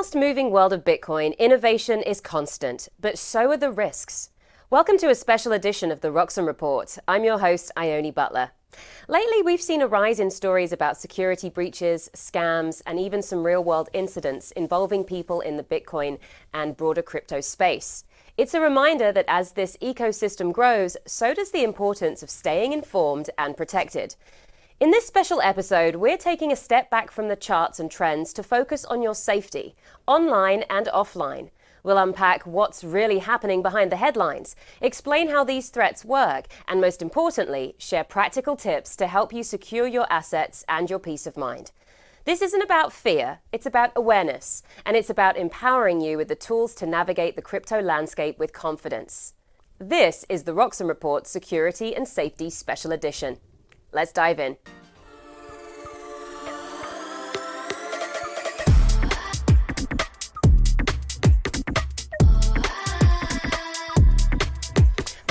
fast-moving world of Bitcoin, innovation is constant, but so are the risks. Welcome to a special edition of the Roxom Report. I'm your host, Ione Butler. Lately, we've seen a rise in stories about security breaches, scams, and even some real-world incidents involving people in the Bitcoin and broader crypto space. It's a reminder that as this ecosystem grows, so does the importance of staying informed and protected. In this special episode, we're taking a step back from the charts and trends to focus on your safety, online and offline. We'll unpack what's really happening behind the headlines, explain how these threats work, and most importantly, share practical tips to help you secure your assets and your peace of mind. This isn't about fear, it's about awareness, and it's about empowering you with the tools to navigate the crypto landscape with confidence. This is the Roxom Report Security and Safety Special Edition. Let's dive in.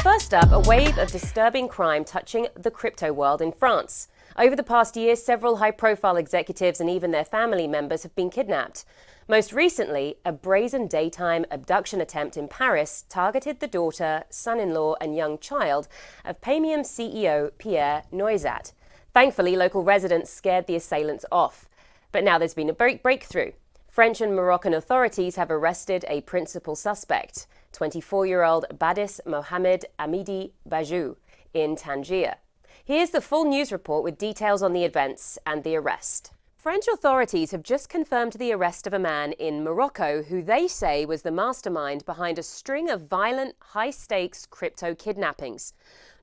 First up, a wave of disturbing crime touching the crypto world in France. Over the past year, several high-profile executives and even their family members have been kidnapped. Most recently, a brazen daytime abduction attempt in Paris targeted the daughter, son-in-law and young child of Paymium CEO Pierre Noisat. Thankfully, local residents scared the assailants off. But now there's been a breakthrough. French and Moroccan authorities have arrested a principal suspect, 24-year-old Badis Mohamed Amidi Bajou, in Tangier. Here's the full news report with details on the events and the arrest. French authorities have just confirmed the arrest of a man in Morocco who they say was the mastermind behind a string of violent, high-stakes crypto kidnappings.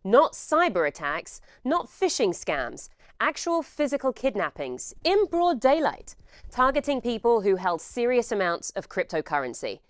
Not cyber attacks, not phishing scams, actual physical kidnappings in broad daylight, targeting people who held serious amounts of cryptocurrency.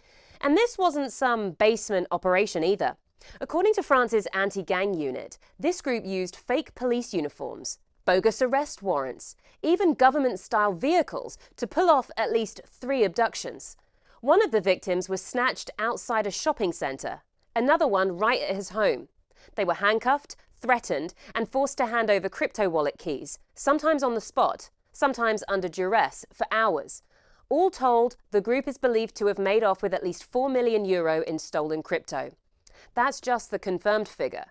And this wasn't some basement operation either. According to France's anti-gang unit, this group used fake police uniforms, bogus arrest warrants, even government-style vehicles to pull off at least 3 abductions. One of the victims was snatched outside a shopping centre, another one right at his home. They were handcuffed, threatened, and forced to hand over crypto wallet keys, sometimes on the spot, sometimes under duress, for hours. All told, the group is believed to have made off with at least €4 million in stolen crypto. That's just the confirmed figure.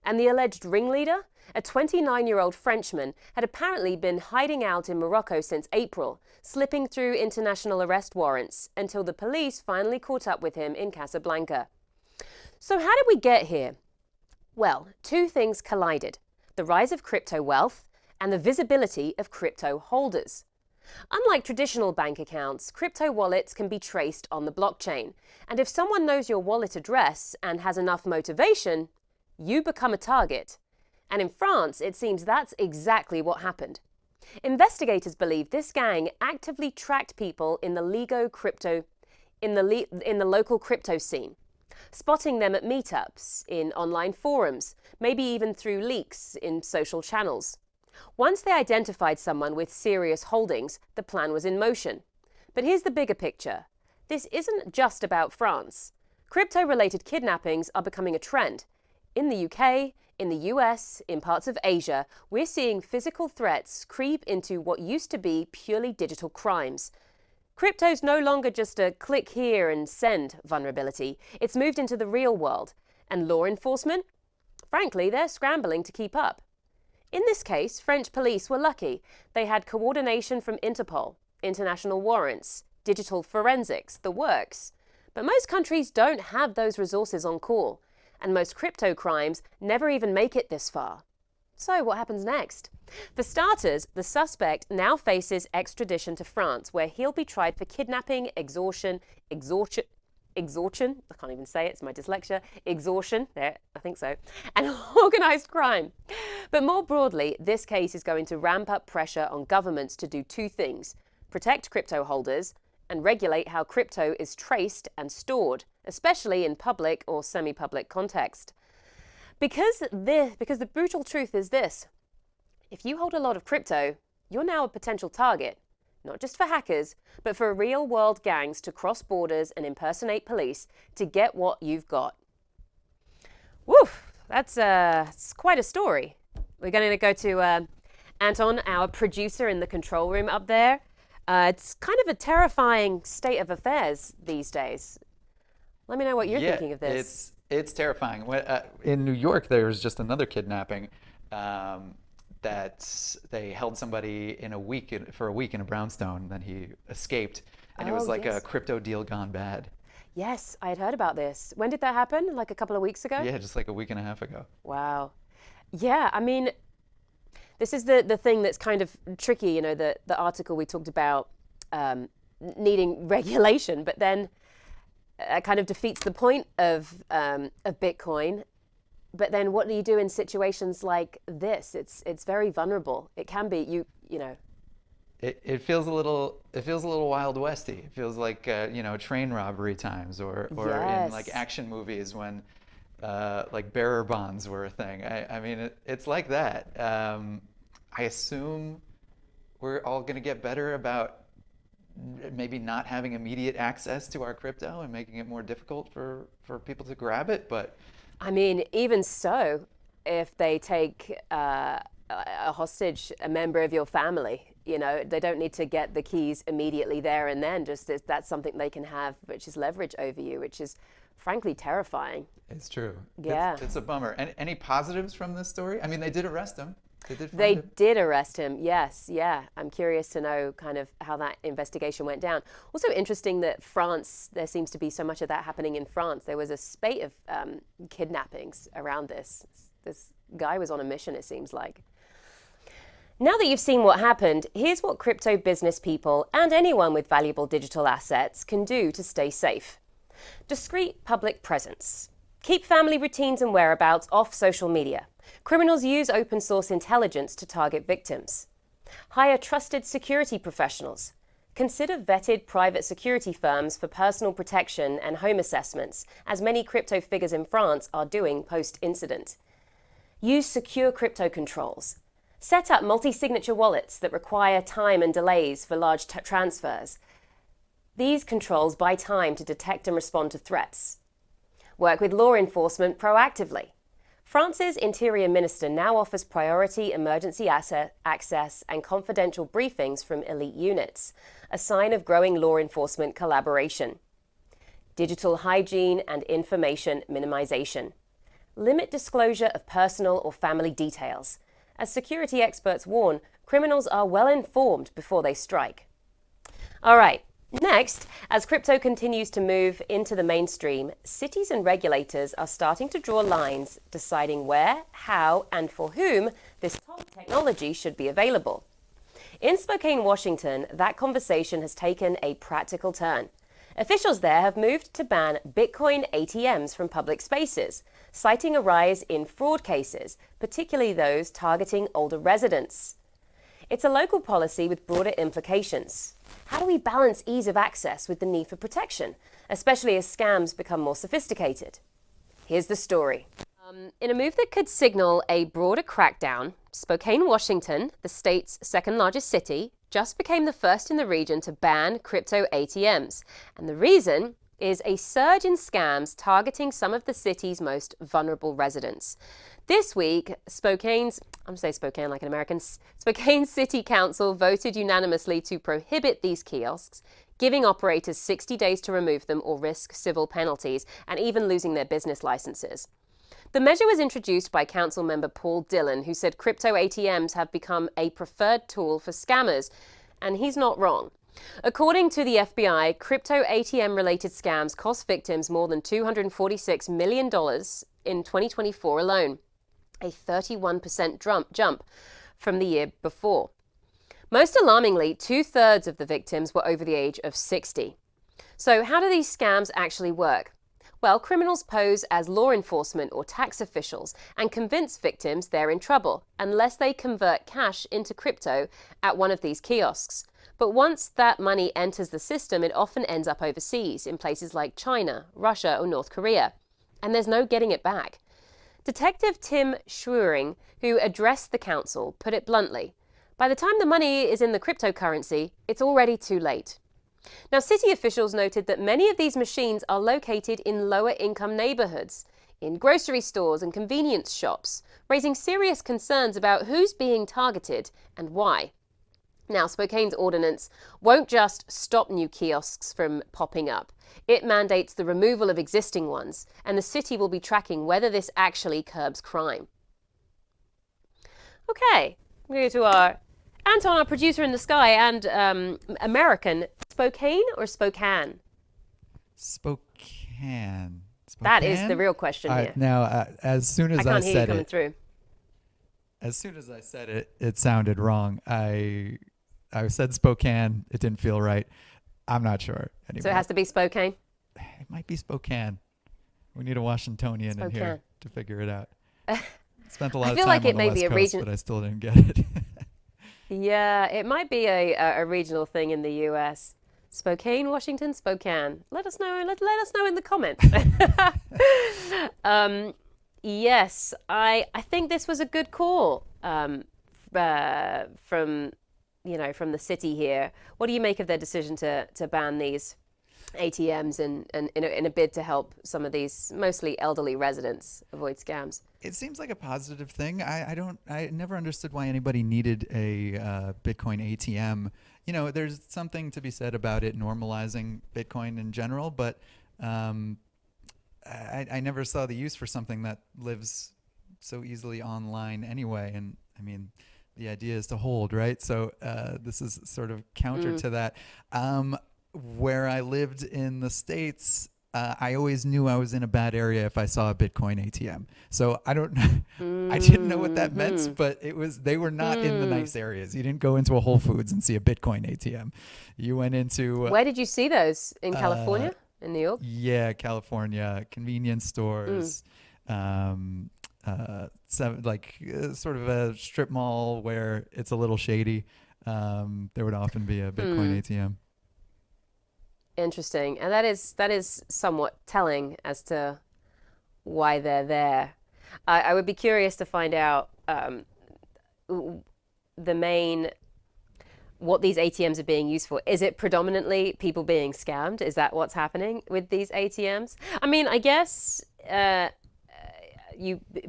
And the alleged ringleader, a 29-year-old Frenchman, had apparently been hiding out in Morocco since April, slipping through international arrest warrants until the police finally caught up with him in Casablanca. So how did we get here? Well, 2 things collided: the rise of crypto wealth and the visibility of crypto holders. Unlike traditional bank accounts, crypto wallets can be traced on the blockchain. And if someone knows your wallet address and has enough motivation, you become a target. And in France, it seems that's exactly what happened. Investigators believe this gang actively tracked people in the local crypto scene, spotting them at meetups, in online forums, maybe even through leaks in social channels. Once they identified someone with serious holdings, the plan was in motion. But here's the bigger picture. This isn't just about France. Crypto-related kidnappings are becoming a trend. In the UK, in the US, in parts of Asia, we're seeing physical threats creep into what used to be purely digital crimes. Crypto's no longer just a click here and send vulnerability. It's moved into the real world. And law enforcement? Frankly, they're scrambling to keep up. In this case, French police were lucky. They had coordination from Interpol, international warrants, digital forensics, the works. But most countries don't have those resources on call, and most crypto crimes never even make it this far. So what happens next? For starters, the suspect now faces extradition to France, where he'll be tried for kidnapping, extortion, I can't even say it, it's my dyslexia, extortion, there, I think so, and organised crime. But more broadly, this case is going to ramp up pressure on governments to do 2 things: protect crypto holders and regulate how crypto is traced and stored, especially in public or semi-public context. Because the brutal truth is this: if you hold a lot of crypto, you're now a potential target. Not just for hackers, but for real-world gangs to cross borders and impersonate police to get what you've got. Woof, that's quite a story. We're going to go to Anton, our producer in the control room up there. It's kind of a terrifying state of affairs these days. Let me know what you're Yeah, thinking of this. it's terrifying. In New York, there was just another kidnapping um, that they held somebody for a week in a brownstone. Then he escaped, and it was Oh, like a yes. crypto deal gone bad. Yes, I had heard about this. When did that happen? Like a couple of weeks ago? Yeah, just like a week and a half ago. Wow. Yeah, I mean, this is the thing that's kind of tricky, the article we talked about needing regulation, but then kind of defeats the point of Bitcoin. But then what do you do in situations like this? It's very vulnerable. It can be, you know. It feels a little Wild Westy. It feels like train robbery times, or in like Yes. action movies when like bearer bonds were a thing. I mean, it's like that. I assume we're all going to get better about maybe not having immediate access to our crypto and making it more difficult for people to grab it. But I mean, even so, if they take a hostage, a member of your family, they don't need to get the keys immediately there and then. Just that's something they can have, which is leverage over you, which is frankly terrifying. it's true. Yeah. It's a bummer. Any positives from this story? I mean, they did arrest him. They did find They him. did arrest him, yes, yeah. I'm curious to know kind of how that investigation went down. Also interesting that France, there seems to be so much of that happening in France. There was a spate of kidnappings around this. This guy was on a mission, it seems like. Now that you've seen what happened, here's what crypto business people and anyone with valuable digital assets can do to stay safe. Discreet public presence. Keep family routines and whereabouts off social media. Criminals use open source intelligence to target victims. Hire trusted security professionals. Consider vetted private security firms for personal protection and home assessments, as many crypto figures in France are doing post-incident. Use secure crypto controls. Set up multi-signature wallets that require time and delays for large transfers. These controls buy time to detect and respond to threats. Work with law enforcement proactively. France's Interior Minister now offers priority emergency access and confidential briefings from elite units, a sign of growing law enforcement collaboration. Digital hygiene and information minimization. Limit disclosure of personal or family details. As security experts warn, criminals are well informed before they strike. All right. Next, as crypto continues to move into the mainstream, cities and regulators are starting to draw lines, deciding where, how, and for whom this top technology should be available. In Spokane, Washington, that conversation has taken a practical turn. Officials there have moved to ban Bitcoin ATMs from public spaces, citing a rise in fraud cases, particularly those targeting older residents. It's a local policy with broader implications. How do we balance ease of access with the need for protection, especially as scams become more sophisticated? Here's the story. In a move that could signal a broader crackdown, Spokane, Washington, the state's second largest city, just became the first in the region to ban crypto ATMs. And the reason is a surge in scams targeting some of the city's most vulnerable residents. This week, Spokane City Council voted unanimously to prohibit these kiosks, giving operators 60 days to remove them or risk civil penalties and even losing their business licenses. The measure was introduced by Council member Paul Dillon, who said crypto ATMs have become a preferred tool for scammers, and he's not wrong. According to the FBI, crypto ATM-related scams cost victims more than $246 million in 2024 alone, a 31% jump from the year before. Most alarmingly, 2/3 of the victims were over the age of 60. So how do these scams actually work? Well, criminals pose as law enforcement or tax officials and convince victims they're in trouble unless they convert cash into crypto at one of these kiosks. But once that money enters the system, it often ends up overseas in places like China, Russia, or North Korea. And there's no getting it back. Detective Tim Schwering, who addressed the council, put it bluntly, by the time the money is in the cryptocurrency, it's already too late. Now, city officials noted that many of these machines are located in lower-income neighborhoods, in grocery stores and convenience shops, raising serious concerns about who's being targeted and why. Now, Spokane's ordinance won't just stop new kiosks from popping up. It mandates the removal of existing ones, and the city will be tracking whether this actually curbs crime. Okay, we go to our Anton, our producer in the sky, and American. Spokane or Spokane? Spokane. That is the real question here. Now, as soon as I can't hear you said coming it, through. as soon as I said it, it sounded wrong. I said Spokane. It didn't feel right. I'm not sure anymore. So it has to be Spokane? It might be Spokane. We need a Washingtonian in here to figure it out. Spent a lot of time like on it the may West be a Coast, region. but I still didn't get it. Yeah, it might be a regional thing in the US. Spokane, Washington, Spokane. Let us know. Let us know in the comments. Yes, I think this was a good call from the city here. What do you make of their decision to ban these ATMs and in a bid to help some of these mostly elderly residents avoid scams? It seems like a positive thing. I never understood why anybody needed a Bitcoin ATM. You know, there's something to be said about it normalizing Bitcoin in general, but I never saw the use for something that lives so easily online anyway. And I mean, the idea is to hold, right? So this is sort of counter to that. Where I lived in the States, I always knew I was in a bad area if I saw a Bitcoin ATM. So I didn't know what that meant, but they were not in the nice areas. You didn't go into a Whole Foods and see a Bitcoin ATM. You went into where did you see those? In California? In New York? Yeah, California, convenience stores, sort of a strip mall where it's a little shady. There would often be a Bitcoin ATM. Interesting, and that is somewhat telling as to why they're there. I would be curious to find out what these ATMs are being used for. Is it predominantly people being scammed? Is that what's happening with these ATMs? I mean, I guess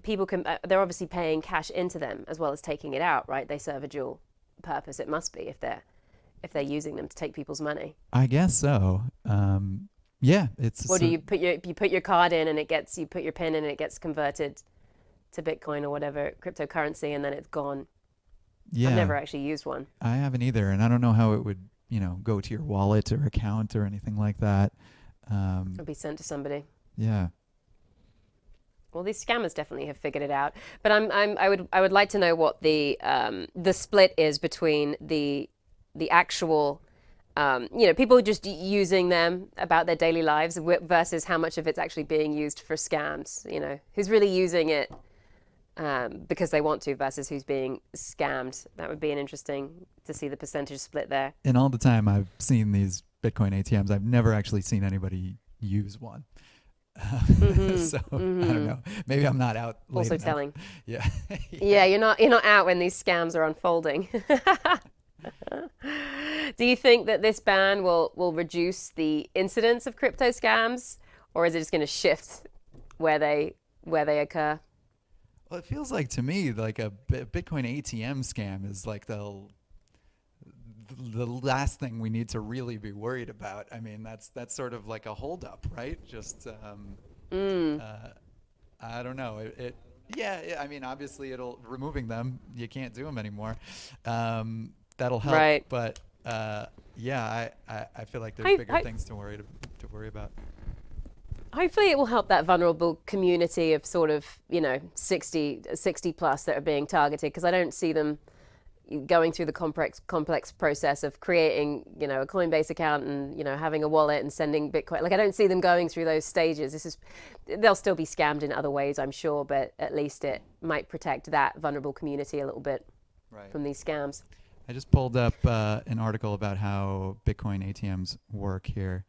people can. They're obviously paying cash into them as well as taking it out, right? They serve a dual purpose. It must be if they're using them to take people's money. I guess so. Yeah, it's. Or do you put your card in and you put your PIN in and it gets converted to Bitcoin or whatever cryptocurrency and then it's gone? Yeah. I've never actually used one. I haven't either, and I don't know how it would, go to your wallet or account or anything like that. It'll be sent to somebody. Yeah. Well, these scammers definitely have figured it out, but I would like to know what the split is between the actual, people just using them about their daily lives versus how much of it's actually being used for scams. Who's really using it because they want to versus who's being scammed. That would be interesting to see the percentage split there. And all the time I've seen these Bitcoin ATMs, I've never actually seen anybody use one. So I don't know. Maybe I'm not out late Also enough. telling. Yeah. Yeah, you're not out when these scams are unfolding. Do you think that this ban will reduce the incidence of crypto scams, or is it just going to shift where they occur? Well, it feels like to me like a Bitcoin ATM scam is like the last thing we need to really be worried about. I mean, that's sort of like a holdup, right? Just I don't know. Yeah. I mean, obviously, removing them, you can't do them anymore. That'll help, right. But I feel like there's bigger things to worry about. Hopefully it will help that vulnerable community of sort of, 60 plus that are being targeted, because I don't see them going through the complex process of creating, a Coinbase account and, having a wallet and sending Bitcoin. Like, I don't see them going through those stages. They'll still be scammed in other ways, I'm sure, but at least it might protect that vulnerable community a little bit from these scams. I just pulled up an article about how Bitcoin ATMs work here.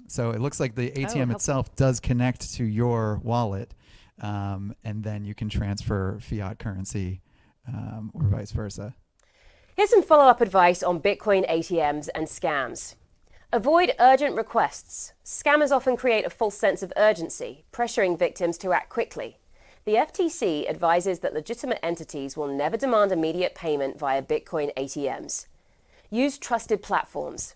So it looks like the ATM itself does connect to your wallet, and then you can transfer fiat currency or vice versa. Here's some follow-up advice on Bitcoin ATMs and scams. Avoid urgent requests. Scammers often create a false sense of urgency, pressuring victims to act quickly. The FTC advises that legitimate entities will never demand immediate payment via Bitcoin ATMs. Use trusted platforms.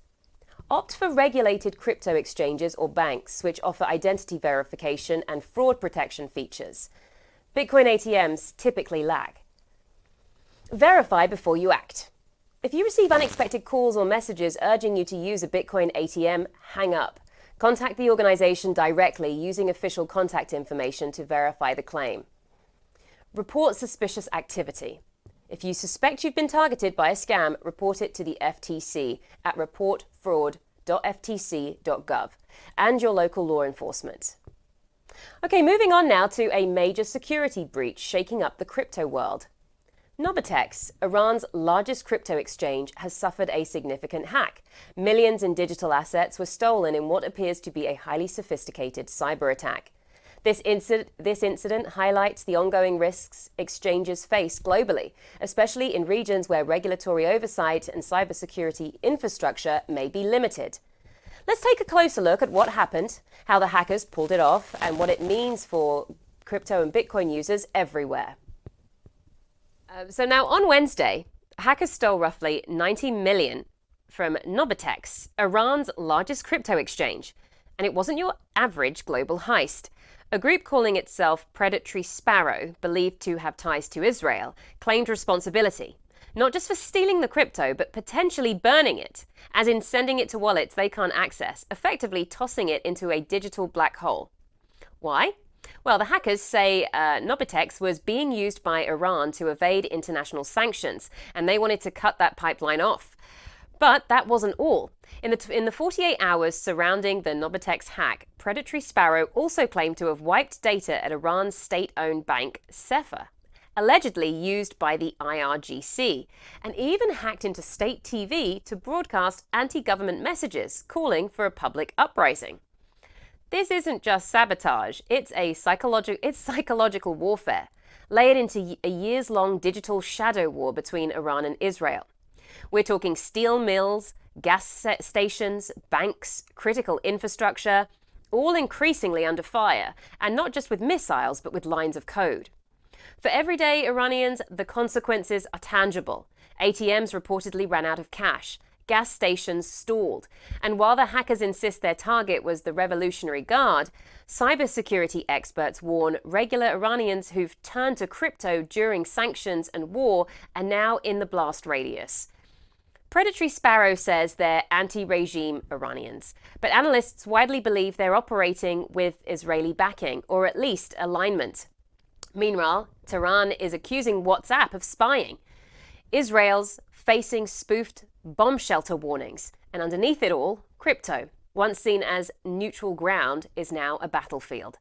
Opt for regulated crypto exchanges or banks which offer identity verification and fraud protection features. Bitcoin ATMs typically lag. Verify before you act. If you receive unexpected calls or messages urging you to use a Bitcoin ATM, hang up. Contact the organization directly using official contact information to verify the claim. Report suspicious activity. If you suspect you've been targeted by a scam, report it to the FTC at reportfraud.ftc.gov and your local law enforcement. Okay, moving on now to a major security breach shaking up the crypto world. Vertex, Iran's largest crypto exchange, has suffered a significant hack. Millions in digital assets were stolen in what appears to be a highly sophisticated cyber attack. This incident highlights the ongoing risks exchanges face globally, especially in regions where regulatory oversight and cybersecurity infrastructure may be limited. Let's take a closer look at what happened, how the hackers pulled it off, and what it means for crypto and Bitcoin users everywhere. So now on Wednesday, hackers stole roughly 90 million from Vertex, Iran's largest crypto exchange. And it wasn't your average global heist. A group calling itself Predatory Sparrow, believed to have ties to Israel, claimed responsibility, not just for stealing the crypto, but potentially burning it, as in sending it to wallets they can't access, effectively tossing it into a digital black hole. Why? Well, the hackers say Vertex was being used by Iran to evade international sanctions, and they wanted to cut that pipeline off. But that wasn't all. In the 48 hours surrounding the Vertex hack, Predatory Sparrow also claimed to have wiped data at Iran's state-owned bank, Sefer, allegedly used by the IRGC, and even hacked into state TV to broadcast anti-government messages calling for a public uprising. This isn't just sabotage, it's psychological warfare, layered into a years-long digital shadow war between Iran and Israel. We're talking steel mills, gas stations, banks, critical infrastructure, all increasingly under fire, and not just with missiles, but with lines of code. For everyday Iranians, the consequences are tangible. ATMs reportedly ran out of cash. Gas stations stalled. And while the hackers insist their target was the Revolutionary Guard, cybersecurity experts warn regular Iranians who've turned to crypto during sanctions and war are now in the blast radius. Predatory Sparrow says they're anti-regime Iranians, but analysts widely believe they're operating with Israeli backing, or at least alignment. Meanwhile, Tehran is accusing WhatsApp of spying. Israel's facing spoofed bomb shelter warnings, and underneath it all, crypto, once seen as neutral ground, is now a battlefield.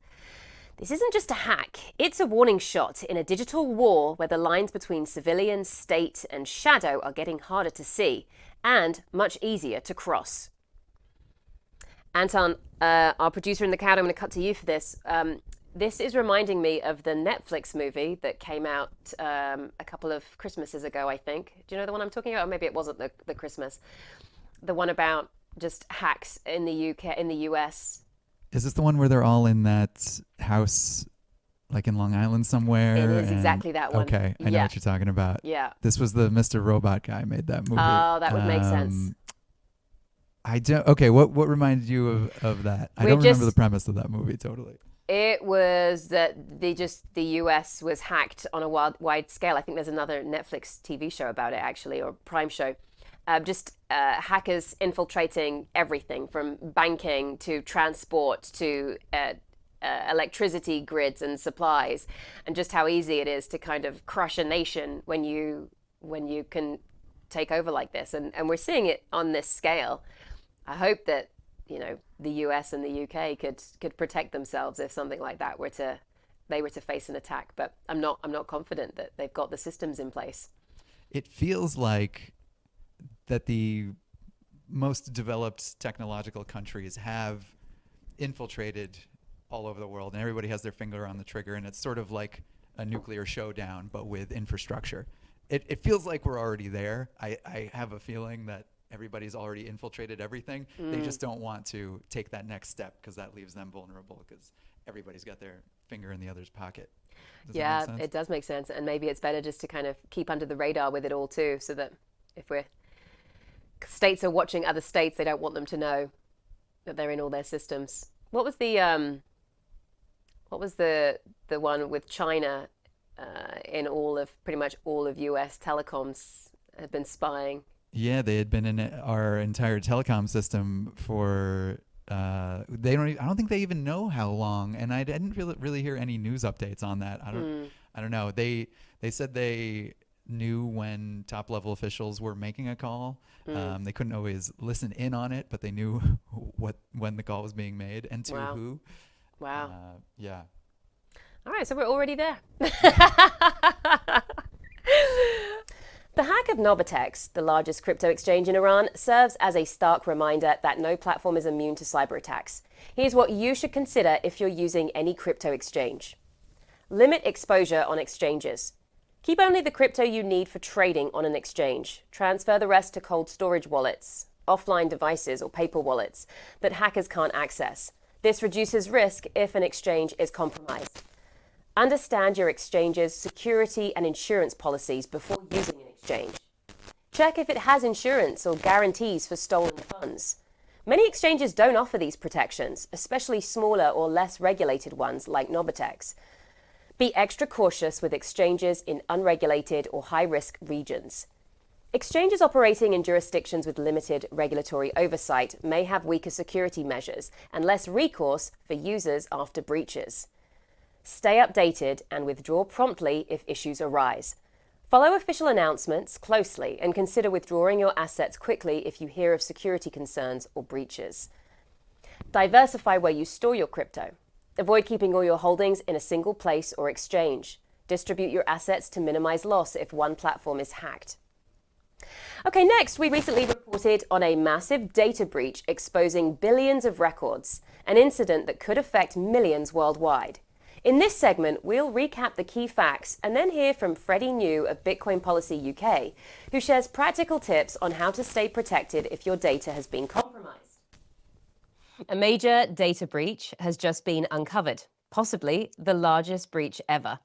This isn't just a hack, it's a warning shot in a digital war where the lines between civilian, state, and shadow are getting harder to see and much easier to cross. Anton, our producer in the crowd, I'm going to cut to you for this. This is reminding me of the Netflix movie that came out a couple of Christmases ago, I think. Do you know the one I'm talking about? Or maybe it wasn't the Christmas. The one about just hacks in the US. Is this the one where they're all in that house, like in Long Island somewhere? It is exactly that one. Okay, I know what you're talking about. Yeah. This was the Mr. Robot guy made that movie. Oh, that would make sense. I don't. Okay, what reminded you of that? I don't remember the premise of that movie totally. It was that the US was hacked on a wide scale. I think there's another Netflix TV show about it actually, or Prime show. Hackers infiltrating everything from banking to transport to electricity grids and supplies, and just how easy it is to kind of crush a nation when you can take over like this. And we're seeing it on this scale. I hope that the US and the UK could protect themselves if something like that were to face an attack. But I'm not confident that they've got the systems in place. It feels like that the most developed technological countries have infiltrated all over the world, and everybody has their finger on the trigger, and it's sort of like a nuclear showdown, but with infrastructure. It feels like we're already there. I have a feeling that everybody's already infiltrated everything. They just don't want to take that next step because that leaves them vulnerable because everybody's got their finger in the other's pocket. Does that Yeah, make sense? it does make sense. And maybe it's better just to kind of keep under the radar with it all too, so that if states are watching other states, they don't want them to know that they're in all their systems. What was the one with China in pretty much all of US telecoms had been spying? Yeah, they had been in our entire telecom system for I don't think they even know how long, and I didn't really hear any news updates on that. I don't know. They said they knew when top level officials were making a call. They couldn't always listen in on it, but they knew when the call was being made and to Wow. who. Wow. Yeah. All right, so we're already there. The hack of Vertex, the largest crypto exchange in Iran, serves as a stark reminder that no platform is immune to cyber attacks. Here's what you should consider if you're using any crypto exchange. Limit exposure on exchanges. Keep only the crypto you need for trading on an exchange. Transfer the rest to cold storage wallets, offline devices, or paper wallets that hackers can't access. This reduces risk if an exchange is compromised. Understand your exchange's security and insurance policies before using an exchange. Check if it has insurance or guarantees for stolen funds. Many exchanges don't offer these protections, especially smaller or less regulated ones like Vertex. Be extra cautious with exchanges in unregulated or high-risk regions. Exchanges operating in jurisdictions with limited regulatory oversight may have weaker security measures and less recourse for users after breaches. Stay updated and withdraw promptly if issues arise. Follow official announcements closely and consider withdrawing your assets quickly if you hear of security concerns or breaches. Diversify where you store your crypto. Avoid keeping all your holdings in a single place or exchange. Distribute your assets to minimize loss if one platform is hacked. Okay, next, we recently reported on a massive data breach exposing billions of records, an incident that could affect millions worldwide. In this segment, we'll recap the key facts and then hear from Freddie New of Bitcoin Policy UK, who shares practical tips on how to stay protected if your data has been compromised. A major data breach has just been uncovered, possibly the largest breach ever.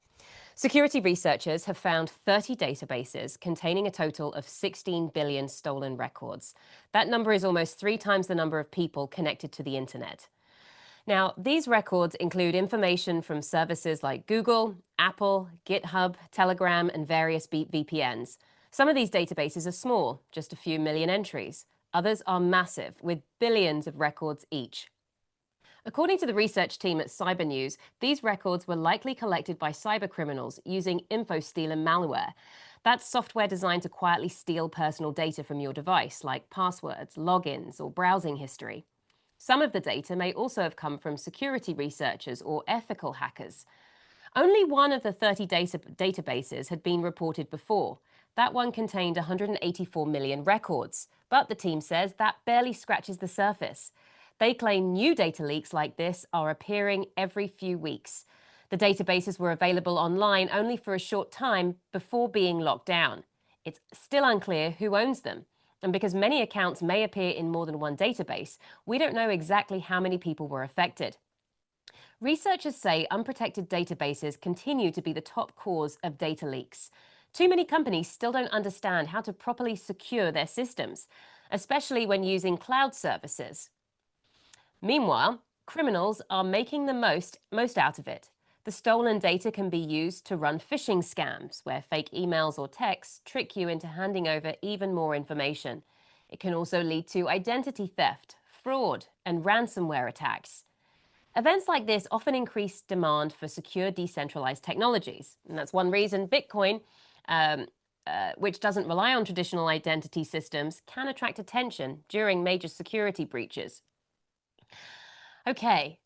Security researchers have found 30 databases containing a total of 16 billion stolen records. That number is almost 3 times the number of people connected to the internet. Now, these records include information from services like Google, Apple, GitHub, Telegram, and various VPNs. Some of these databases are small, just a few million entries. Others are massive, with billions of records each. According to the research team at Cyber News, these records were likely collected by cybercriminals using info-stealer malware. That's software designed to quietly steal personal data from your device, like passwords, logins, or browsing history. Some of the data may also have come from security researchers or ethical hackers. Only one of the 30 databases had been reported before. That one contained 184 million records, but the team says that barely scratches the surface. They claim new data leaks like this are appearing every few weeks. The databases were available online only for a short time before being locked down. It's still unclear who owns them. And because many accounts may appear in more than one database, we don't know exactly how many people were affected. Researchers say unprotected databases continue to be the top cause of data leaks. Too many companies still don't understand how to properly secure their systems, especially when using cloud services. Meanwhile, criminals are making the most out of it. The stolen data can be used to run phishing scams, where fake emails or texts trick you into handing over even more information. It can also lead to identity theft, fraud, and ransomware attacks. Events like this often increase demand for secure decentralized technologies. And that's one reason Bitcoin, which doesn't rely on traditional identity systems, can attract attention during major security breaches. Okay,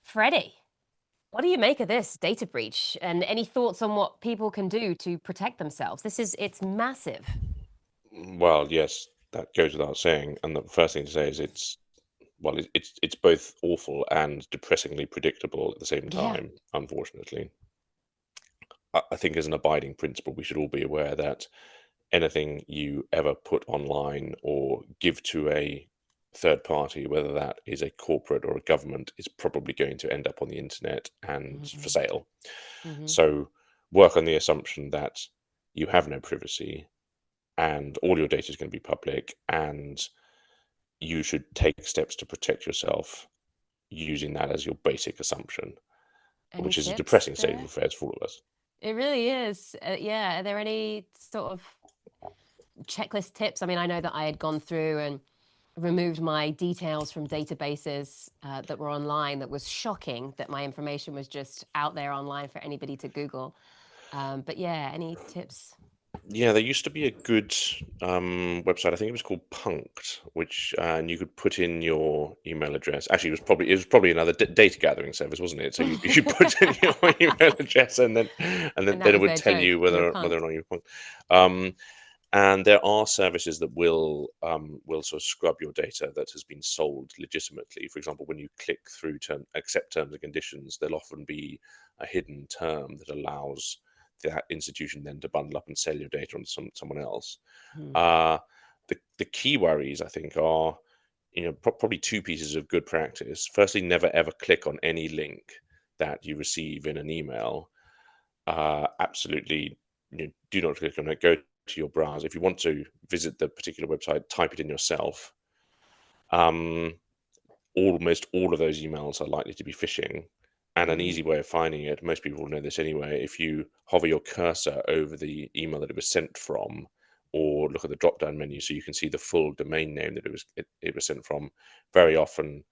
Freddie, what do you make of this data breach? And any thoughts on what people can do to protect themselves? It's massive. Well, yes, that goes without saying. And the first thing to say is it's both awful and depressingly predictable at the same Yeah. time, unfortunately. I think as an abiding principle, we should all be aware that anything you ever put online or give to a third party, whether that is a corporate or a government, is probably going to end up on the internet and for sale. So work on the assumption that you have no privacy and all your data is going to be public, and you should take steps to protect yourself using that as your basic assumption, Any which is a tips depressing state of there? affairs for all of us. It really is. Yeah. Are there any sort of checklist tips? I mean, I know that I had gone through and removed my details from databases that were online. That was shocking that my information was just out there online for anybody to Google. But yeah, any tips? Yeah, there used to be a good website. I think it was called Punked, which and you could put in your email address. Actually, it was probably another data gathering service, wasn't it? So you put in your email address, and then And that then it was would their tell joke. you You were whether or punked. not you're punked. And there are services that will sort of scrub your data that has been sold legitimately. For example, when you click through to accept terms and conditions, there'll often be a hidden term that allows that institution then to bundle up and sell your data on someone else. Uh, the key worries, I think, are probably two pieces of good practice. Firstly, never ever click on any link that you receive in an email. Absolutely, do not click on it. Go to your browser. If you want to visit the particular website, type it in yourself. Almost all of those emails are likely to be phishing. And an easy way of finding it, most people know this anyway, if you hover your cursor over the email that it was sent from, or look at the drop-down menu so you can see the full domain name that it was sent from, very often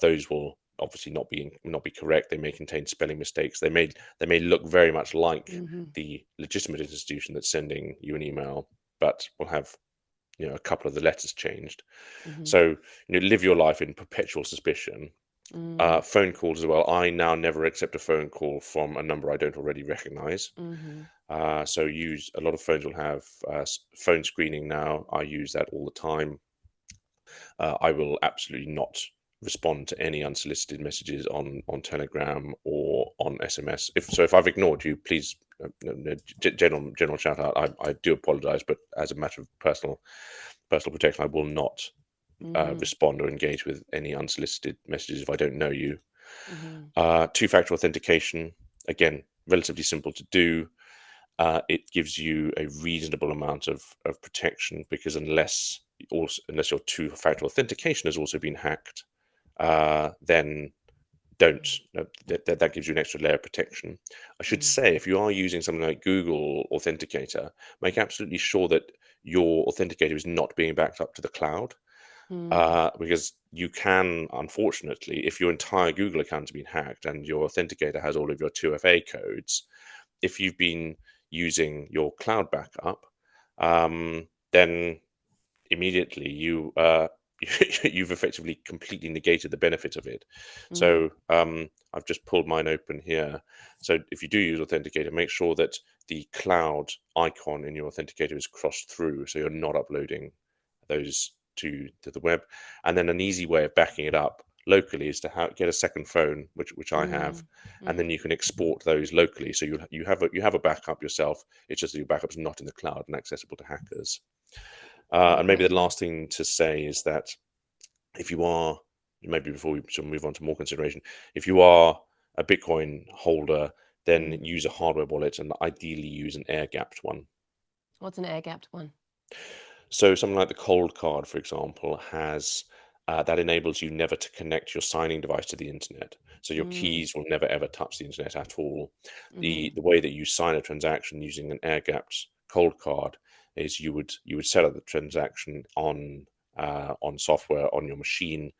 those will obviously not be correct. They may contain spelling mistakes. They may look very much like the legitimate institution that's sending you an email, but will have a couple of the letters changed. So live your life in perpetual suspicion. Phone calls as well. I now never accept a phone call from a number I don't already recognize. So use a lot of phones will have phone screening now. I use that all the time. I will absolutely not respond to any unsolicited messages on Telegram or on SMS. If I've ignored you, please, general shout out. I do apologize, but as a matter of personal protection, I will not respond or engage with any unsolicited messages if I don't know you. Two-factor authentication, again, relatively simple to do. It gives you a reasonable amount of protection, because unless your two-factor authentication has also been hacked, then that gives you an extra layer of protection. I should say, if you are using something like Google Authenticator, make absolutely sure that your authenticator is not being backed up to the cloud. Because you can, unfortunately, if your entire Google account has been hacked and your authenticator has all of your 2FA codes, if you've been using your cloud backup, then immediately you've effectively completely negated the benefit of it. So I've just pulled mine open here. So if you do use Authenticator, make sure that the cloud icon in your Authenticator is crossed through, so you're not uploading those to the web. And then an easy way of backing it up locally is to get a second phone, which I have, and then you can export those locally. So you have a backup yourself. It's just that your backup's not in the cloud and accessible to hackers. And maybe the last thing to say is that if you are, maybe before we sort of move on to more consideration, if you are a Bitcoin holder, then use a hardware wallet, and ideally use an air-gapped one. What's an air-gapped one? So something like the Cold Card, for example, has that enables you never to connect your signing device to the internet. So your keys will never ever touch the internet at all. The way that you sign a transaction using an air-gapped Cold Card is you would set up the transaction on software on your machine,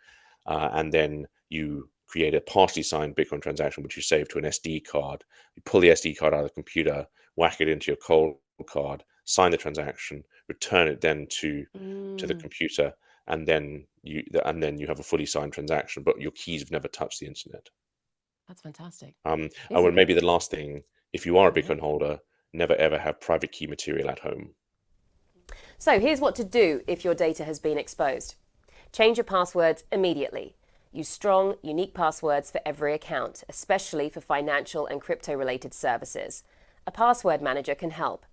and then you create a partially signed Bitcoin transaction, which you save to an SD card. You pull the SD card out of the computer, whack it into your Cold Card, sign the transaction, return it then to the computer, and then you have a fully signed transaction, but your keys have never touched the internet. That's fantastic. And maybe the last thing, if you are a Bitcoin holder, never ever have private key material at home. So here's what to do if your data has been exposed. Change your passwords immediately. Use strong, unique passwords for every account, especially for financial and crypto-related services. A password manager can help.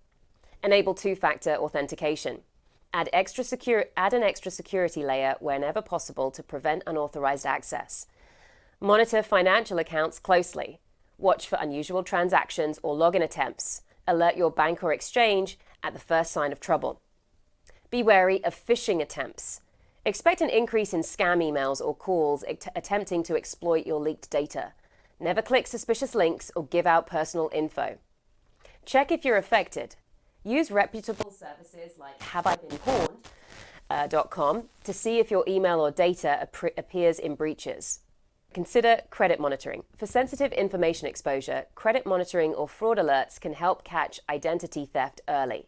Enable two-factor authentication. Add an extra security layer whenever possible to prevent unauthorized access. Monitor financial accounts closely. Watch for unusual transactions or login attempts. Alert your bank or exchange at the first sign of trouble. Be wary of phishing attempts. Expect an increase in scam emails or calls attempting to exploit your leaked data. Never click suspicious links or give out personal info. Check if you're affected. Use reputable services like haveibeenpawned.com to see if your email or data appears in breaches. Consider credit monitoring. For sensitive information exposure, credit monitoring or fraud alerts can help catch identity theft early.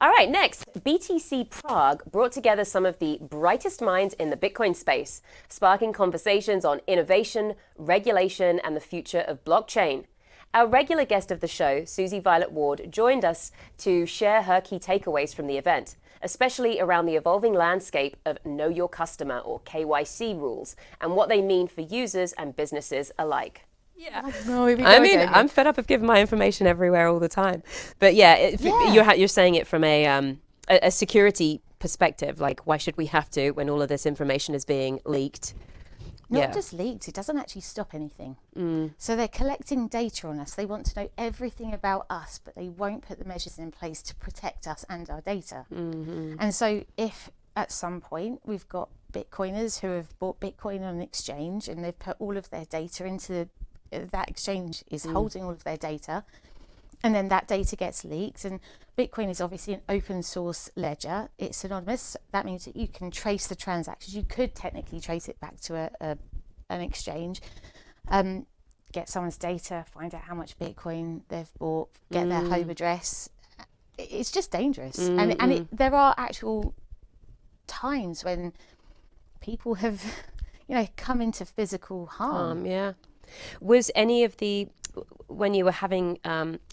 All right, next, BTC Prague brought together some of the brightest minds in the Bitcoin space, sparking conversations on innovation, regulation, and the future of blockchain. Our regular guest of the show, Susie Violet Ward, joined us to share her key takeaways from the event, especially around the evolving landscape of Know Your Customer or KYC rules and what they mean for users and businesses alike. Yeah. I'm fed up of giving my information everywhere all the time. But you're saying it from a security perspective. Like, why should we have to when all of this information is being leaked? Not just leaked, it doesn't actually stop anything. So they're collecting data on us. They want to know everything about us, but they won't put the measures in place to protect us and our data. And so if at some point we've got Bitcoiners who have bought Bitcoin on an exchange and they've put all of their data into that exchange is holding all of their data, and then that data gets leaked, and Bitcoin is obviously an open source ledger, it's anonymous. That means that you can trace the transactions. You could technically trace it back to an exchange, get someone's data, find out how much Bitcoin they've bought, get their home address. It's just dangerous. And there are actual times when people have come into physical harm. Was any of when you were having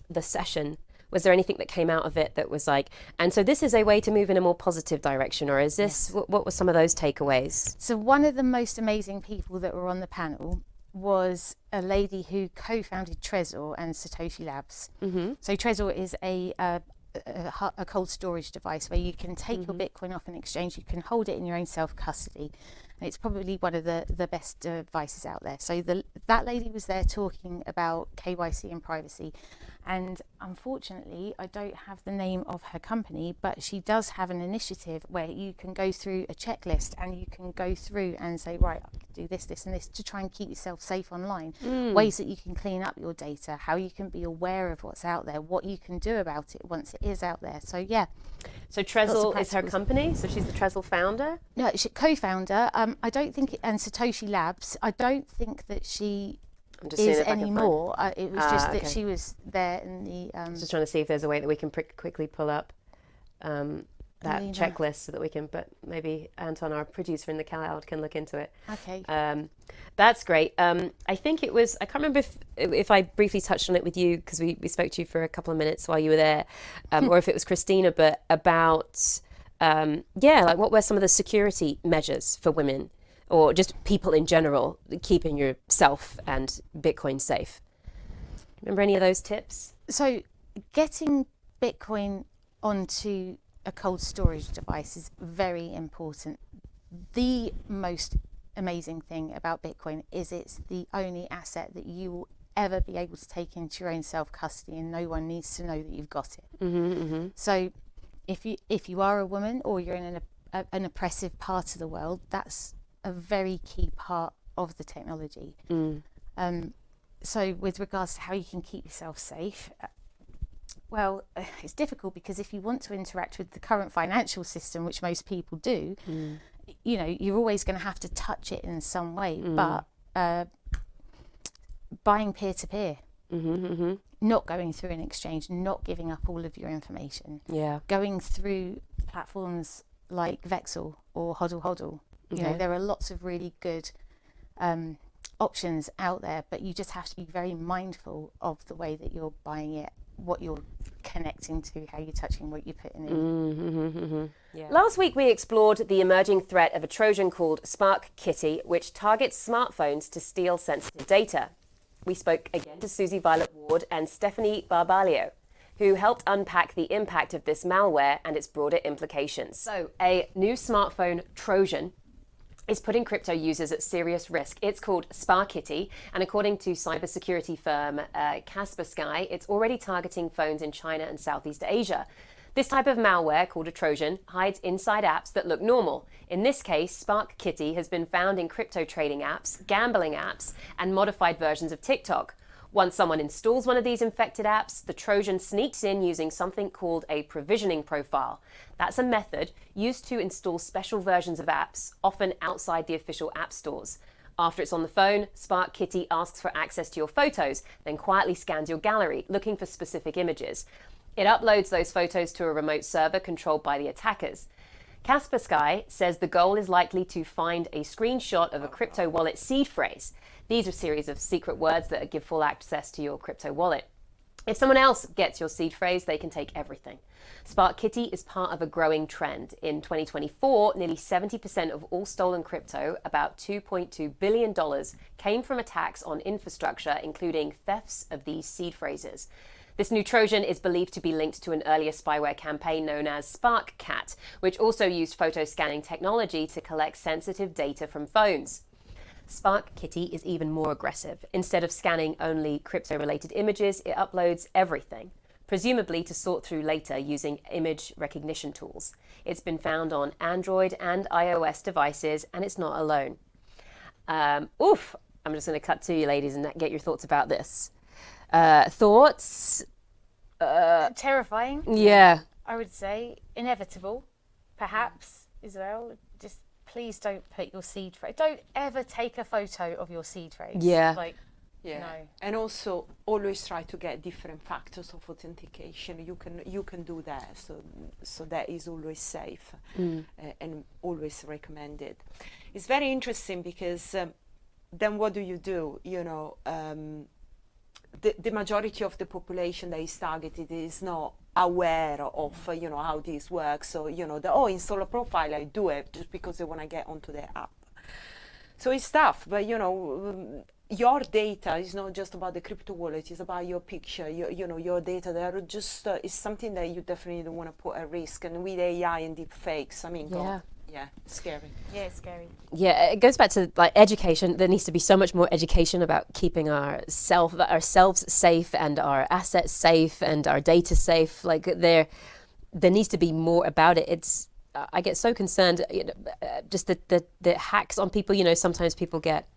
the session, was there anything that came out of it that was like, and so this is a way to move in a more positive direction, or is this, what were some of those takeaways? So one of the most amazing people that were on the panel was a lady who co-founded Trezor and Satoshi Labs. So Trezor is a cold storage device where you can take your Bitcoin off an exchange, you can hold it in your own self-custody. And it's probably one of the best devices out there. So that lady was there talking about KYC and privacy. And unfortunately, I don't have the name of her company, but she does have an initiative where you can go through a checklist and you can go through and say, right, I can do this, this, and this to try and keep yourself safe online. Ways that you can clean up your data, how you can be aware of what's out there, what you can do about it once it is out there. So, yeah. So Trezor is her company? So she's the Trezor founder? No, she's co-founder. I don't think, and Satoshi Labs, I don't think that she is anymore. It was just that she was there in the... Just trying to see if there's a way that we can quickly pull up that checklist so that we can, but maybe Anton, our producer in the cloud, can look into it. Okay. That's great. I think it was, I can't remember if I briefly touched on it with you, because we spoke to you for a couple of minutes while you were there, or if it was Christina, but about, like what were some of the security measures for women, or just people in general, keeping yourself and Bitcoin safe? Remember any of those tips? So getting Bitcoin onto a cold storage device is very important. The most amazing thing about Bitcoin is it's the only asset that you will ever be able to take into your own self-custody, and no one needs to know that you've got it. So if you are a woman or you're in an oppressive part of the world, that's a very key part of the technology. So with regards to how you can keep yourself safe, well, it's difficult because if you want to interact with the current financial system, which most people do, you're always going to have to touch it in some way. But buying peer-to-peer, not going through an exchange, not giving up all of your information, going through platforms like Vexel or Hodl Hodl. There are lots of really good options out there, but you just have to be very mindful of the way that you're buying it, what you're connecting to, how you're touching, what you're putting in. Last week we explored the emerging threat of a Trojan called Spark Kitty, which targets smartphones to steal sensitive data. We spoke again to Susie Violet Ward and Stephanie Barbalio. who helped unpack the impact of this malware and its broader implications. So, a new smartphone Trojan is putting crypto users at serious risk. It's called SparkKitty, and according to cybersecurity firm Kaspersky, it's already targeting phones in China and Southeast Asia. This type of malware, called a Trojan, hides inside apps that look normal. In this case, SparkKitty has been found in crypto trading apps, gambling apps, and modified versions of TikTok. Once someone installs one of these infected apps, the Trojan sneaks in using something called a provisioning profile. That's a method used to install special versions of apps, often outside the official app stores. After it's on the phone, SparkKitty asks for access to your photos, then quietly scans your gallery, looking for specific images. It uploads those photos to a remote server controlled by the attackers. Kaspersky says the goal is likely to find a screenshot of a crypto wallet seed phrase. These are a series of secret words that give full access to your crypto wallet. If someone else gets your seed phrase, they can take everything. SparkKitty is part of a growing trend. In 2024, nearly 70% of all stolen crypto, about $2.2 billion, came from attacks on infrastructure, including thefts of these seed phrases. This new Trojan is believed to be linked to an earlier spyware campaign known as SparkCat, which also used photo scanning technology to collect sensitive data from phones. SparkKitty is even more aggressive. Instead of scanning only crypto-related images, it uploads everything, presumably to sort through later using image recognition tools. It's been found on Android and iOS devices, and it's not alone. I'm just going to cut to you, ladies, and get your thoughts about this. Thoughts? Terrifying. Yeah. I would say inevitable, perhaps as well. Just please don't put your seed phrase. Don't ever take a photo of your seed phrase. Yeah. Yeah, No. and also always try to get different factors of authentication. You can do that, so that is always safe and always recommended. It's very interesting because then what do? The majority of the population that is targeted is not aware of how this works. So install a profile, I do it just because they want to get onto their app. So it's tough, but your data is not just about the crypto wallet, it's about your picture, your data. They are just is something that you definitely don't want to put at risk. And with AI and deep fakes, I mean, God, yeah, scary. Yeah, it's scary. Yeah, it goes back to education. There needs to be so much more education about keeping ourselves safe and our assets safe and our data safe. There needs to be more about it. I get so concerned, just the hacks on people. Sometimes people get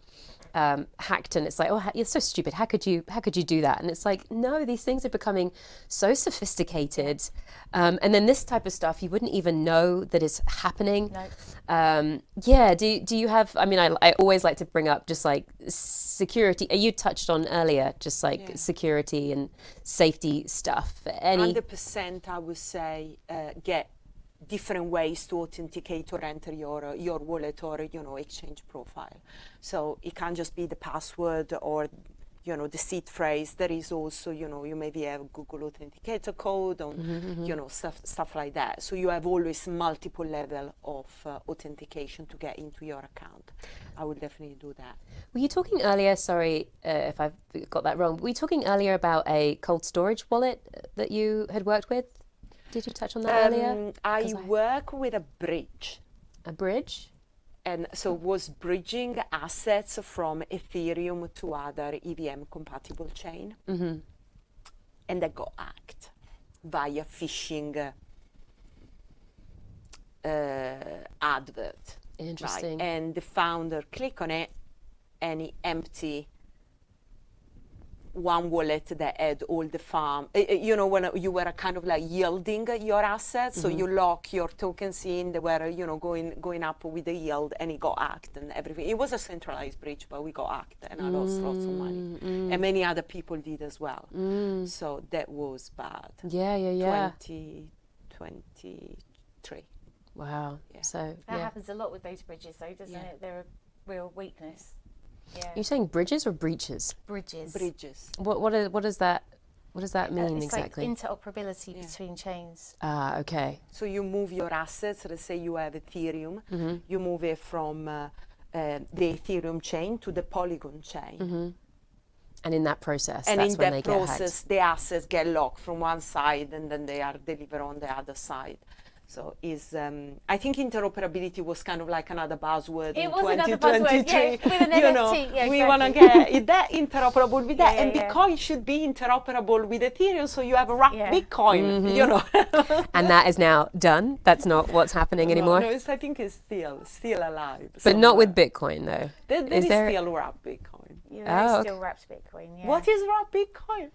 hacked, and it's like, oh, you're so stupid. How could you do that? And it's like, no, these things are becoming so sophisticated, and then this type of stuff you wouldn't even know that is happening. No. Do you have? I mean, I always like to bring up just like security. You touched on earlier, just like security and safety stuff. 100%, I would say, get different ways to authenticate or enter your wallet or exchange profile. So it can't just be the password or the seed phrase. There is also you maybe have Google Authenticator code or stuff like that. So you have always multiple level of authentication to get into your account. I would definitely do that. Were you talking earlier? Sorry if I've got that wrong. Were you talking earlier about a cold storage wallet that you had worked with? Did you touch on that earlier? I work with a bridge. A bridge? And so was bridging assets from Ethereum to other EVM compatible chain. And that got hacked via phishing advert. Interesting. Right? And the founder click on it and he empty one wallet that had all the farm, when you were kind of like yielding your assets, so you lock your tokens in, they were, going up with the yield, and it got hacked and everything. It was a centralized breach, but we got hacked, and I lost lots of money, and many other people did as well. So that was bad. Yeah. 2023. Wow. Yeah. So That happens a lot with those bridges, though, doesn't it? They're a real weakness. Yeah. You're saying bridges or breaches? Bridges. What does that mean It's exactly? like interoperability between chains. Okay. So you move your assets. Let's say you have Ethereum, you move it from the Ethereum chain to the Polygon chain. And in that process, And that's in when that they get process, hacked. the assets get locked from one side and then they are delivered on the other side. So I think interoperability was kind of like another buzzword It in was another buzzword, 2023. yeah, with an You know, NFT, yeah, we want to exactly. get that interoperable with that, Yeah, and yeah. Bitcoin should be interoperable with Ethereum, so you have a wrapped Yeah. Bitcoin. You know, And that is now done. That's not what's happening anymore. No, I think it's still alive. But not with somewhere. Bitcoin, though. There Is is there- still wrapped Bitcoin. Yeah, Oh, there's okay. still wrapped Bitcoin. Yeah. What is wrapped Bitcoin?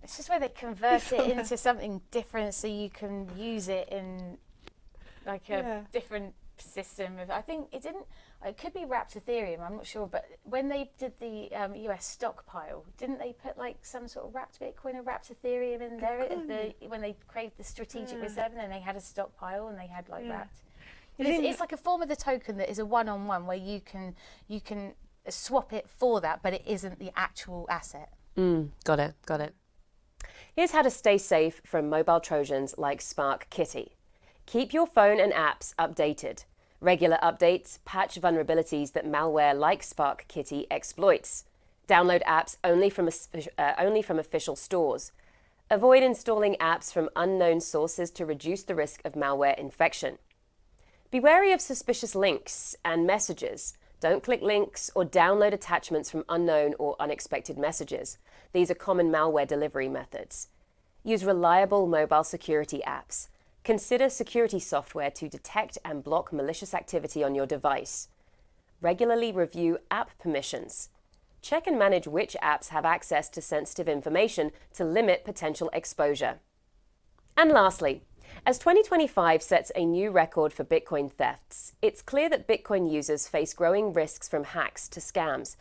It's just where they convert it into something different, so you can use it in like a Yeah. different system. I think it didn't. It could be wrapped Ethereum. I'm not sure, but when they did the US stockpile, didn't they put like some sort of wrapped Bitcoin or wrapped Ethereum in there when they created the strategic reserve, and then they had a stockpile and they had like wrapped. But it's like a form of the token that is a one-on-one where you can swap it for that, but it isn't the actual asset. Got it. Here's how to stay safe from mobile Trojans like Spark Kitty. Keep your phone and apps updated. Regular updates patch vulnerabilities that malware like Spark Kitty exploits. Download apps only from official stores. Avoid installing apps from unknown sources to reduce the risk of malware infection. Be wary of suspicious links and messages. Don't click links or download attachments from unknown or unexpected messages. These are common malware delivery methods. Use reliable mobile security apps. Consider security software to detect and block malicious activity on your device. Regularly review app permissions. Check and manage which apps have access to sensitive information to limit potential exposure. And lastly, as 2025 sets a new record for Bitcoin thefts, it's clear that Bitcoin users face growing risks from hacks to scams.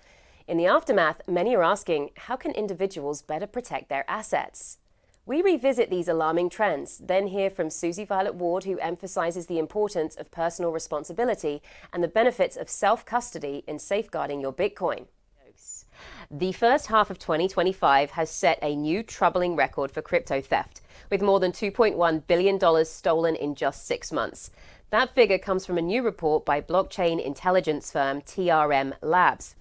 In the aftermath, many are asking, how can individuals better protect their assets? We revisit these alarming trends, then hear from Susie Violet Ward, who emphasizes the importance of personal responsibility and the benefits of self-custody in safeguarding your Bitcoin. The first half of 2025 has set a new troubling record for crypto theft, with more than $2.1 billion stolen in just 6 months. That figure comes from a new report by blockchain intelligence firm TRM Labs.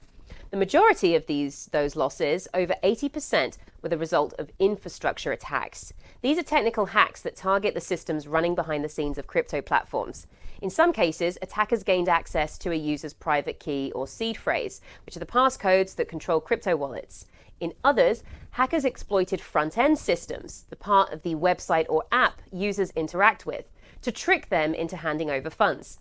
The majority of those losses, over 80%, were the result of infrastructure attacks. These are technical hacks that target the systems running behind the scenes of crypto platforms. In some cases, attackers gained access to a user's private key or seed phrase, which are the passcodes that control crypto wallets. In others, hackers exploited front-end systems, the part of the website or app users interact with, to trick them into handing over funds.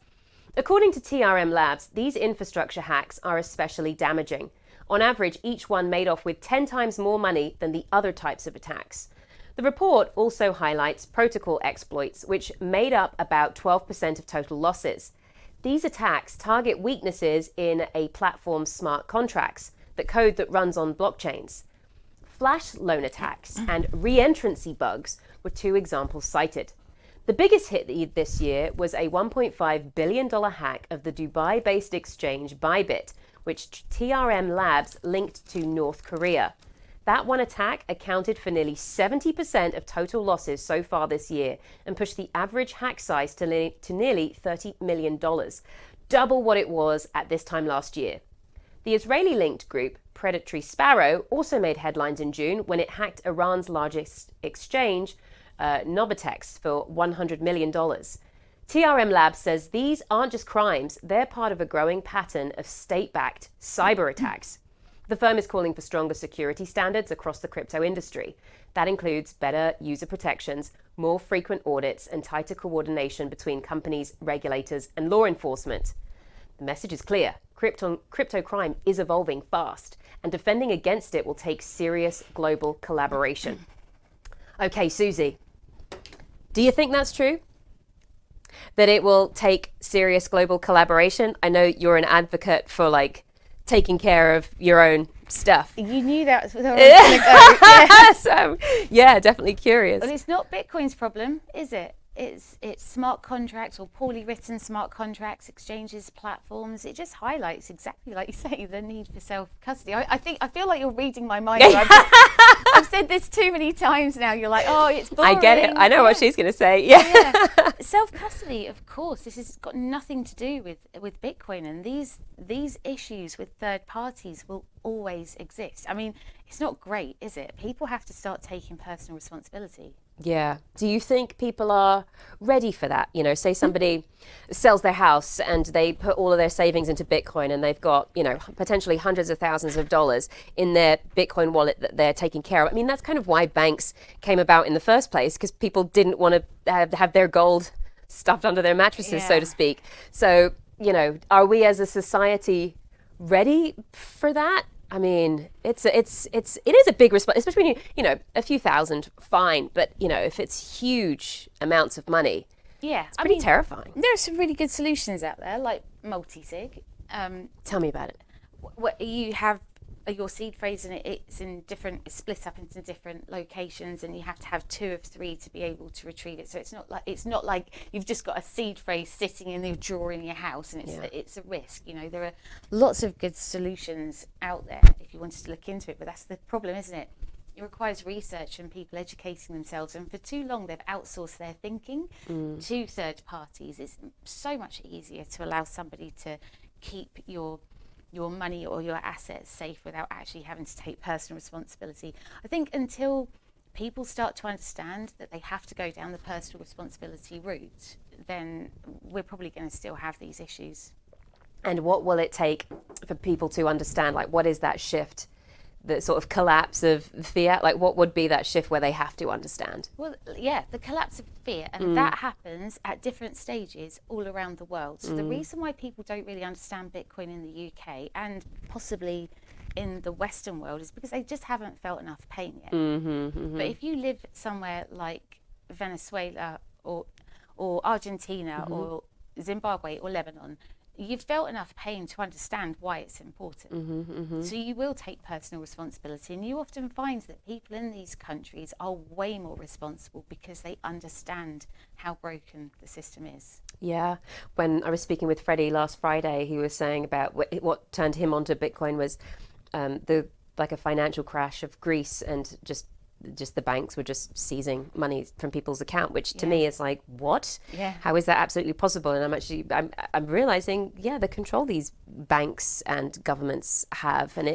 According to TRM Labs, these infrastructure hacks are especially damaging. On average, each one made off with 10 times more money than the other types of attacks. The report also highlights protocol exploits, which made up about 12% of total losses. These attacks target weaknesses in a platform's smart contracts, the code that runs on blockchains. Flash loan attacks and re-entrancy bugs were 2 examples cited. The biggest hit this year was a $1.5 billion hack of the Dubai-based exchange Bybit, which TRM Labs linked to North Korea. That one attack accounted for nearly 70% of total losses so far this year and pushed the average hack size to nearly $30 million, double what it was at this time last year. The Israeli-linked group, Predatory Sparrow, also made headlines in June when it hacked Iran's largest exchange, Vertex, for $100 million. TRM Labs says these aren't just crimes, they're part of a growing pattern of state-backed cyber attacks. The firm is calling for stronger security standards across the crypto industry. That includes better user protections, more frequent audits, and tighter coordination between companies, regulators, and law enforcement. The message is clear. Crypto crime is evolving fast, and defending against it will take serious global collaboration. Okay, Susie, do you think that's true? That it will take serious global collaboration? I know you're an advocate for taking care of your own stuff. You knew that was where I was going to go. Yeah. So, yeah, definitely curious. Well, it's not Bitcoin's problem, is it? it's smart contracts or poorly written smart contracts, exchanges, platforms. It just highlights exactly like you say the need for self-custody. I feel like you're reading my mind. I've said this too many times now. You're like, oh, it's boring. I get it. I know what she's going to say. Yeah. Self-custody, of course, this has got nothing to do with Bitcoin, and these issues with third parties will always exist. I mean, it's not great, is it? People have to start taking personal responsibility. Yeah. Do you think people are ready for that? You know, say somebody sells their house and they put all of their savings into Bitcoin and they've got, you know, potentially hundreds of thousands of dollars in their Bitcoin wallet that they're taking care of. I mean, that's kind of why banks came about in the first place, because people didn't want to have their gold stuffed under their mattresses, so to speak. So, you know, are we as a society ready for that? I mean, it is a big response, especially when you know, a few thousand, fine. But, you know, if it's huge amounts of money, it's pretty terrifying. There are some really good solutions out there, like multi-sig. Tell me about it. What you have your seed phrase, and it's split up into different locations, and you have to have 2 of 3 to be able to retrieve it. So it's not like you've just got a seed phrase sitting in your drawer in your house, and it's a risk. You know, there are lots of good solutions out there if you wanted to look into it, but that's the problem, isn't it? It requires research and people educating themselves, and for too long they've outsourced their thinking to third parties. It's so much easier to allow somebody to keep your money or your assets safe without actually having to take personal responsibility. I think until people start to understand that they have to go down the personal responsibility route, then we're probably going to still have these issues. And what will it take for people to understand, like, what is that shift, the sort of collapse of fiat? Like, what would be that shift where they have to understand? Well, yeah, the collapse of fiat, and that happens at different stages all around the world. So the reason why people don't really understand Bitcoin in the UK and possibly in the Western world is because they just haven't felt enough pain yet. But if you live somewhere like Venezuela or Argentina or Zimbabwe or Lebanon, you've felt enough pain to understand why it's important. So you will take personal responsibility, and you often find that people in these countries are way more responsible because they understand how broken the system is. Yeah. When I was speaking with Freddie last Friday, he was saying about what turned him onto Bitcoin was a financial crash of Greece, and just the banks were just seizing money from people's account, which to me is like, what? Yeah. How is that absolutely possible? And I'm realizing, the control these banks and governments have, and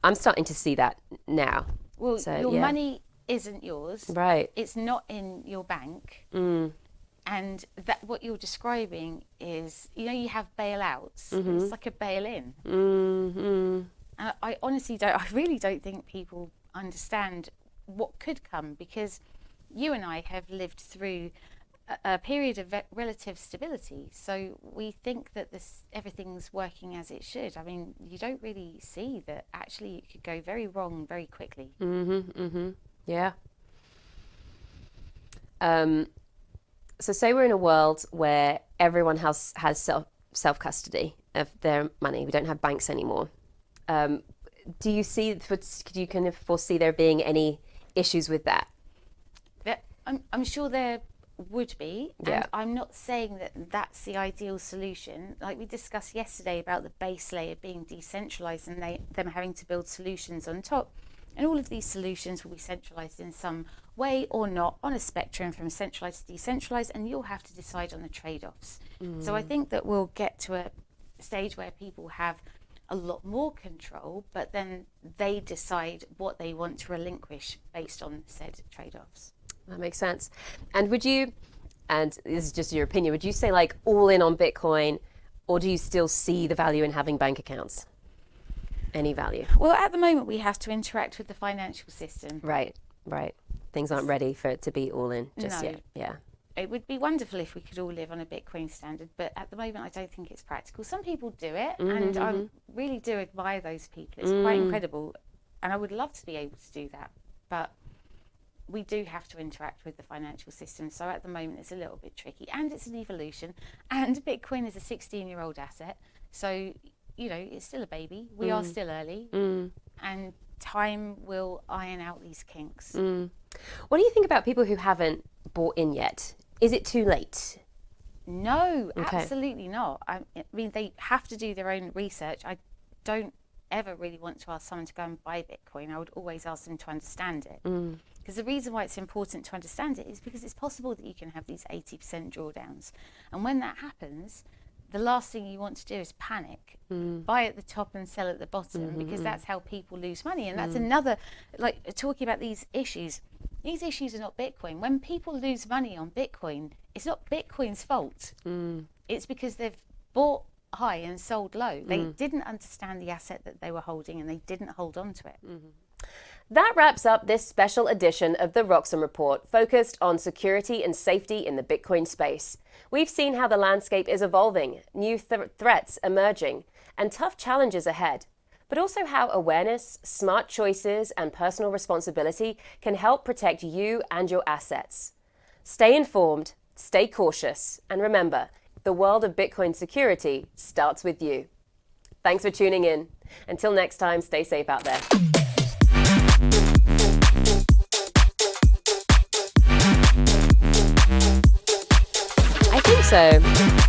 I'm starting to see that now. Well, so, your money isn't yours. Right. It's not in your bank. And that what you're describing is, you know, you have bailouts. It's like a bail-in. And I really don't think people understand what could come, because you and I have lived through a period of relative stability, so we think that everything's working as it should. I mean, you don't really see that actually it could go very wrong very quickly. Yeah. So say we're in a world where everyone has self custody of their money. We don't have banks anymore. Do you kind of foresee there being any issues with that? I'm sure there would be, Yeah. and I'm not saying that that's the ideal solution. Like we discussed yesterday about the base layer being decentralized and them having to build solutions on top. And all of these solutions will be centralized in some way or not, on a spectrum from centralized to decentralized, and you'll have to decide on the trade-offs. So I think that we'll get to a stage where people have a lot more control, but then they decide what they want to relinquish based on said trade-offs. That makes sense. And would you, and this is just your opinion, would you say like all in on Bitcoin, or do you still see the value in having bank accounts? Any value? Well, at the moment we have to interact with the financial system. Right. Things aren't ready for it to be all in just yet. Yeah. It would be wonderful if we could all live on a Bitcoin standard, but at the moment I don't think it's practical. Some people do it, and I really do admire those people. It's quite incredible, and I would love to be able to do that, but we do have to interact with the financial system. So at the moment it's a little bit tricky, and it's an evolution, and Bitcoin is a 16-year-old asset. So, you know, it's still a baby. We are still early, and time will iron out these kinks. What do you think about people who haven't bought in yet Is it too late? No, Okay. absolutely not. I mean, they have to do their own research. I don't ever really want to ask someone to go and buy Bitcoin. I would always ask them to understand it. Because the reason why it's important to understand it is because it's possible that you can have these 80% drawdowns. And when that happens, the last thing you want to do is panic, buy at the top and sell at the bottom, because that's how people lose money. And that's another, like, talking about these issues are not Bitcoin. When people lose money on Bitcoin, it's not Bitcoin's fault. It's because they've bought high and sold low. They didn't understand the asset that they were holding, and they didn't hold on to it. That wraps up this special edition of the Roxom Report, focused on security and safety in the Bitcoin space. We've seen how the landscape is evolving, new threats emerging, and tough challenges ahead, but also how awareness, smart choices, and personal responsibility can help protect you and your assets. Stay informed, stay cautious, and remember, the world of Bitcoin security starts with you. Thanks for tuning in. Until next time, stay safe out there. I think so.